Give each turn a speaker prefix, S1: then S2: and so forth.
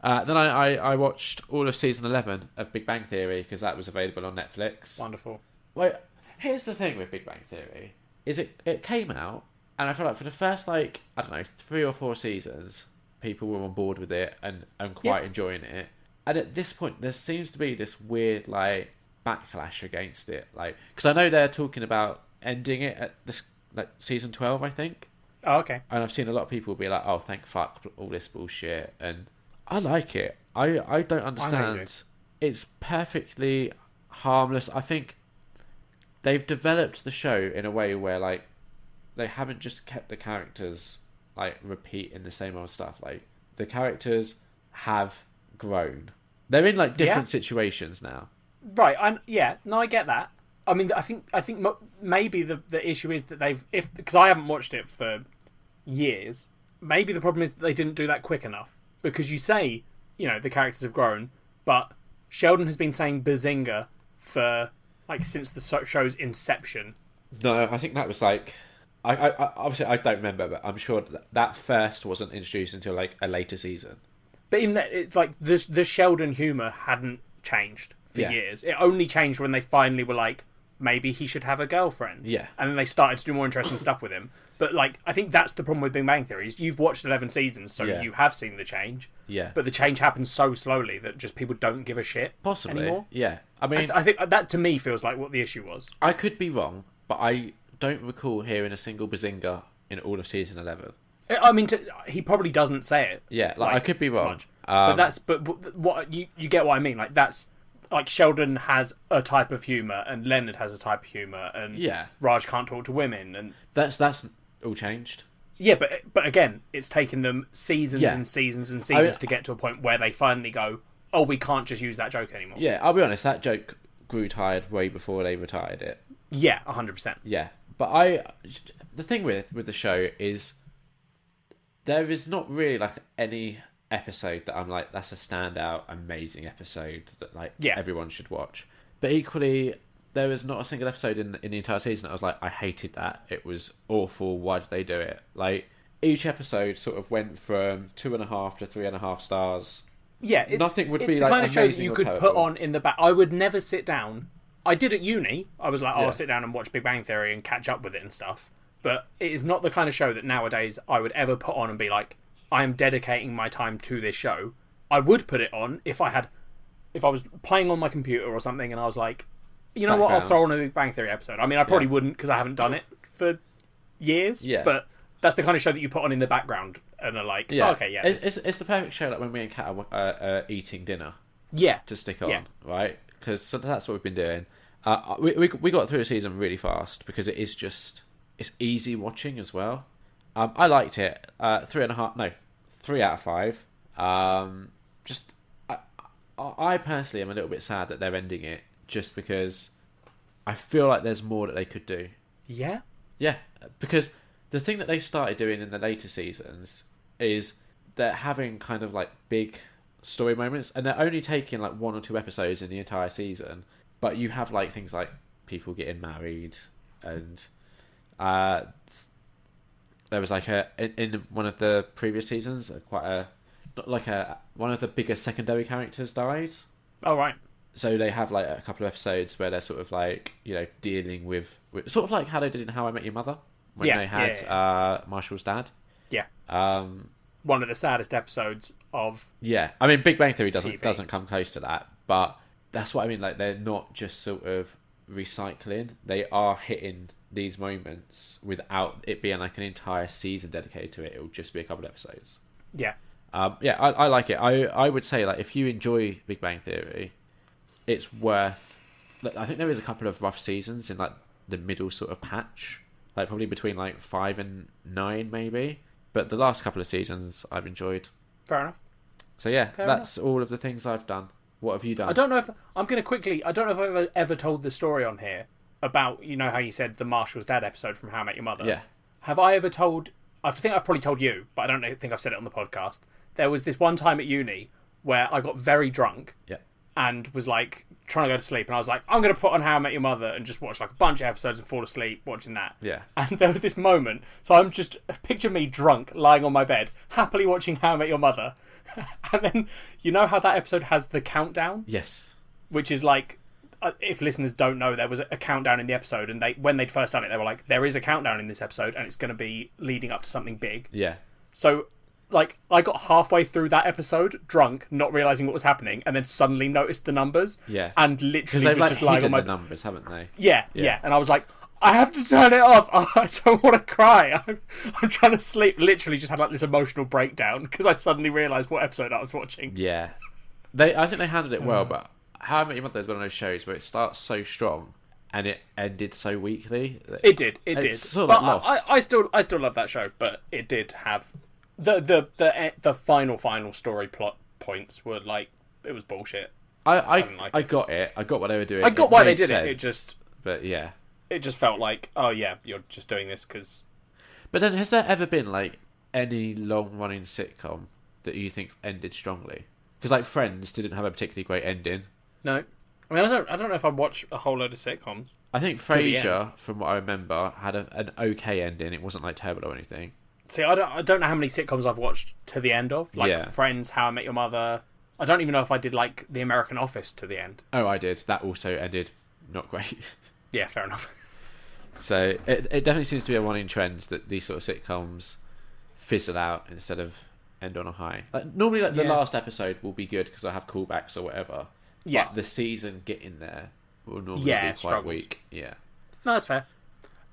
S1: Then I watched all of season 11 of Big Bang Theory because that was available on Netflix.
S2: Wonderful.
S1: Like, here's the thing with Big Bang Theory, is it came out, and I feel like for the first, like, I don't know, 3 or 4 seasons, people were on board with it and quite enjoying it. And at this point, there seems to be this weird, like, backlash against it. Like, because I know they're talking about ending it at this, like, season 12, I think.
S2: Oh, okay.
S1: And I've seen a lot of people be like, oh, thank fuck, all this bullshit. And I like it. I don't understand. It's perfectly harmless. I think they've developed the show in a way where, like, they haven't just kept the characters, like, repeating the same old stuff. Like, the characters have grown. They're in, like, different situations now.
S2: Right. I get that. I mean, I think maybe the issue is that because I haven't watched it for years, maybe the problem is that they didn't do that quick enough. Because you say, you know, the characters have grown, but Sheldon has been saying Bazinga for, like, since the show's inception.
S1: No, I think that was, like... I obviously, I don't remember, but I'm sure that first wasn't introduced until, like, a later season.
S2: But even that, it's like the Sheldon humour hadn't changed for years. It only changed when they finally were like, maybe he should have a girlfriend.
S1: Yeah.
S2: And then they started to do more interesting stuff with him. But, like, I think that's the problem with Big Bang Theory. Is you've watched 11 seasons, so you have seen the change.
S1: Yeah.
S2: But the change happens so slowly that just people don't give a shit anymore.
S1: Yeah. I mean...
S2: I think that, to me, feels like what the issue was.
S1: I could be wrong, but I don't recall hearing a single Bazinga in all of season 11.
S2: I mean, he probably doesn't say it.
S1: Yeah, like I could be wrong.
S2: But what you get what I mean. Like, that's... Like, Sheldon has a type of humour, and Leonard has a type of humour, and Raj can't talk to women, and...
S1: That's all changed.
S2: Yeah, but again, it's taken them seasons and seasons and seasons to get to a point where they finally go, oh, we can't just use that joke anymore.
S1: Yeah, I'll be honest, that joke grew tired way before they retired it.
S2: Yeah, 100%.
S1: Yeah, but the thing with the show is there is not really, like, any episode that I'm like, that's a standout, amazing episode that, like, everyone should watch. But equally, there was not a single episode in the entire season that I was like, I hated that. It was awful. Why did they do it? Like, each episode sort of went from 2.5 to 3.5 stars.
S2: Yeah,
S1: nothing would be
S2: the
S1: like
S2: kind of show that you could
S1: terrible.
S2: put on in the back. I would never sit down. I did at uni. I was like, I'll sit down and watch Big Bang Theory and catch up with it and stuff. But it is not the kind of show that nowadays I would ever put on and be like, I am dedicating my time to this show. I would put it on if I was playing on my computer or something and I was like, you know what, I'll throw on a Big Bang Theory episode. I mean, I probably wouldn't because I haven't done it for years. Yeah. But that's the kind of show that you put on in the background and are like,
S1: It's the perfect show, like when me and Kat are eating dinner.
S2: Yeah.
S1: To stick on, right? Because that's what we've been doing. We got through the season really fast because it is just, it's easy watching as well. I liked it. 3 out of 5. I personally am a little bit sad that they're ending it just because I feel like there's more that they could do.
S2: Yeah?
S1: Yeah, because the thing that they started doing in the later seasons is they're having kind of like big story moments and they're only taking like 1 or 2 episodes in the entire season, but you have like things like people getting married and there was like in one of the previous seasons one of the biggest secondary characters died.
S2: Oh, right.
S1: So they have like a couple of episodes where they're sort of like, you know, dealing with sort of like how they did in How I Met Your Mother when they had Marshall's dad.
S2: Yeah. One of the saddest episodes of
S1: I mean, Big Bang Theory doesn't come close to that, but that's what I mean. Like, they're not just sort of recycling; they are hitting these moments without it being like an entire season dedicated to it. It will just be a couple of episodes.
S2: Yeah.
S1: I like it. I would say, like, if you enjoy Big Bang Theory, it's worth... I think there is a couple of rough seasons in, like, the middle sort of patch. Like, probably between, like, 5 and 9, maybe. But the last couple of seasons I've enjoyed.
S2: Fair enough.
S1: So, that's all of the things I've done. What have you done?
S2: I don't know if... I'm going to quickly... I don't know if I've ever told the story on here about, you know how you said the Marshall's Dad episode from How I Met Your Mother?
S1: Yeah.
S2: Have I ever told... I think I've probably told you, but I don't think I've said it on the podcast. There was this one time at uni where I got very drunk and was like trying to go to sleep, and I was like, I'm going to put on How I Met Your Mother and just watch like a bunch of episodes and fall asleep watching that.
S1: Yeah.
S2: And there was this moment, so I'm just, picture me drunk, lying on my bed, happily watching How I Met Your Mother. And then, you know how that episode has the countdown?
S1: Yes.
S2: Which is like, if listeners don't know, there was a countdown in the episode, and when they'd first done it, they were like, there is a countdown in this episode, and it's going to be leading up to something big.
S1: Yeah.
S2: So, like, I got halfway through that episode, drunk, not realising what was happening, and then suddenly noticed the numbers.
S1: Yeah.
S2: And literally
S1: they've
S2: was just lying on my...
S1: the numbers, haven't they?
S2: Yeah. And I was like, I have to turn it off. Oh, I don't want to cry. I'm trying to sleep. Literally just had like this emotional breakdown because I suddenly realised what episode I was watching.
S1: Yeah. I think they handled it well, but How I Met Your Mother is one of those shows where it starts so strong and it ended so weakly.
S2: It did.
S1: Sort of
S2: but
S1: like Lost.
S2: I still love that show, but it did have the final story plot points were like, it was bullshit.
S1: I got it. I got what they were doing.
S2: I got why they did
S1: sense,
S2: it. It just...
S1: But yeah.
S2: It just felt like, oh yeah, you're just doing this because...
S1: But then, has there ever been like any long-running sitcom that you think ended strongly? Because like Friends didn't have a particularly great ending.
S2: No, I mean I don't know if I'd watch a whole load of sitcoms.
S1: I think Frasier, from what I remember, had an okay ending. It wasn't like terrible or anything.
S2: See, I don't know how many sitcoms I've watched to the end of, like Friends, How I Met Your Mother. I don't even know if I did like The American Office to the end.
S1: Oh, I did. That also ended not great.
S2: Yeah, fair enough.
S1: So it definitely seems to be a running trend that these sort of sitcoms fizzle out instead of end on a high. Like normally, like the last episode will be good because I have callbacks or whatever. Yeah. But the season getting there will normally be quite weak. Yeah.
S2: No, that's fair.